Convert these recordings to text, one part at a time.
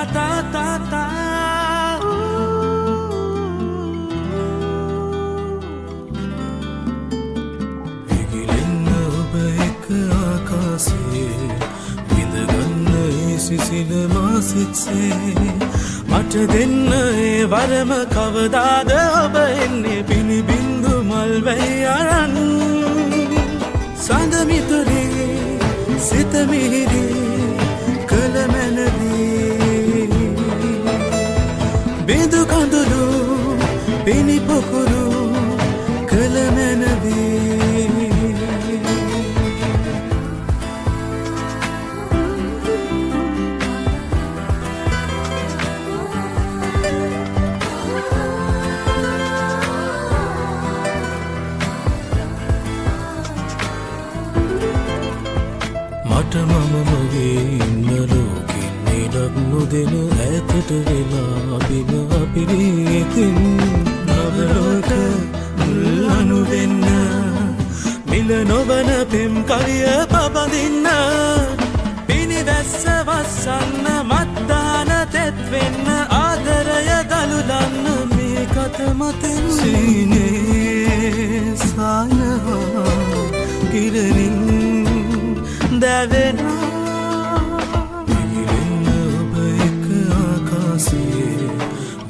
ta ta ta Egilenna oba ek aakase Windaganna ee sisila maasitse Mata denna ee warama kavadada oba enne pini bindu malwai aran Sanda mitore sita mihiri kala manadi bindu kandulu pini pokuru kala manadi මට මම මගේ ඉන්න ලෝකෙන් නිදක් නොදෙන ඈතට වෙලා බිම අපිරිතින් නවලෝක මුල් අනු වෙන්න මිල නොවන පෙම් කරිය පබඳින්න පිනිවැස්ස වස්සන්න මත්දාන තෙත් වෙන්න ආදරය දළුලන්න මේ කත මතෙන් සීනේ සායනවා කිරණින් දැවෙන එගිලෙන්න ඔබ එක ආකාසේ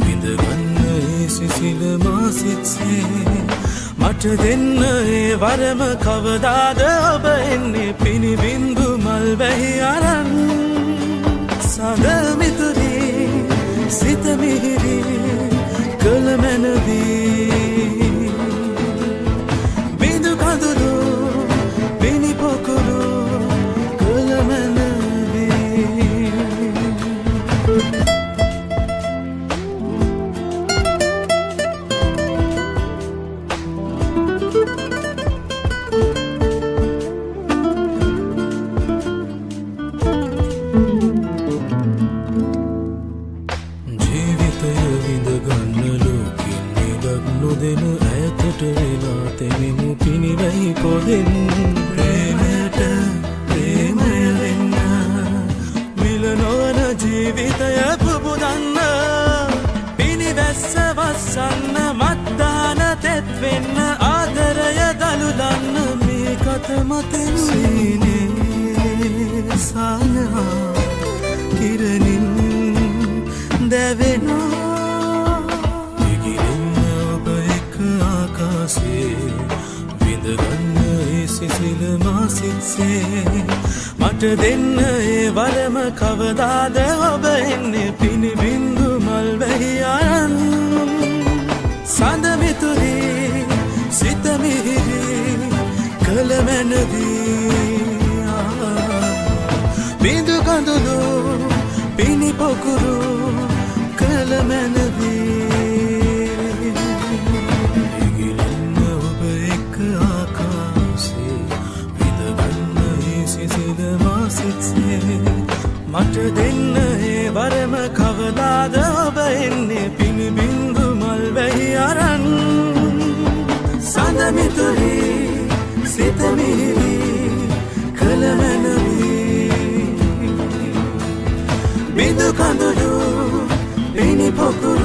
විඳගන්න ඒ සිසිල මාසිත්සේ මට දෙන්න ඒ වරම කවදාද ඔබ එන්නේ පිනිබින්දු මල් වැහි අරන් සඳ මිතුරේ සිත මිහිරි කළ මැනවී බිඳු කඳුළු පිනි පොකුරු ජීවිතය විඳගන්න ලෝකෙන් නිදක් නොදෙන ඈතට වෙලා තෙමෙමු පිනිවැහි පොදෙන් ප්‍රේමයට ප්‍රේමය වෙන්න මිල නොවන ජීවිතය පුබුදන්න පිනිවැස්ස වස්සන්න මත්දාන තෙත් වෙන්න ආදරය දළුලන්න මේ කත මතෙන් සීනේ සායනා කිරණින් දැවෙනවා එගිලෙන්න ඔබ එක ආකාසේ විඳගන්න ඒ සිසිල මාසිත්සේ මට දෙන්න ඒ වරම කවදාද ඔබ එන්නේ පිනිබින්දු මල් වැහි අරන් සඳ මිතුරේ සිත මිහිරි කළ මැනවී බිඳු කඳුළු පිනි පොකුරු කළ මැනවී එගිලෙන්න ඔබ එක ආකාසේ විඳගන්න ඒ සිසිල මාසිත්සේ මට දෙන්න ඒ වරම කවදාද ඔබ එන්නේ පිනිබින්දු මල් වැහි අරන් සඳ මිතුරේ සිත මිහිරි කළ මැනවී බිඳු කඳුළු පිනි පොකුරු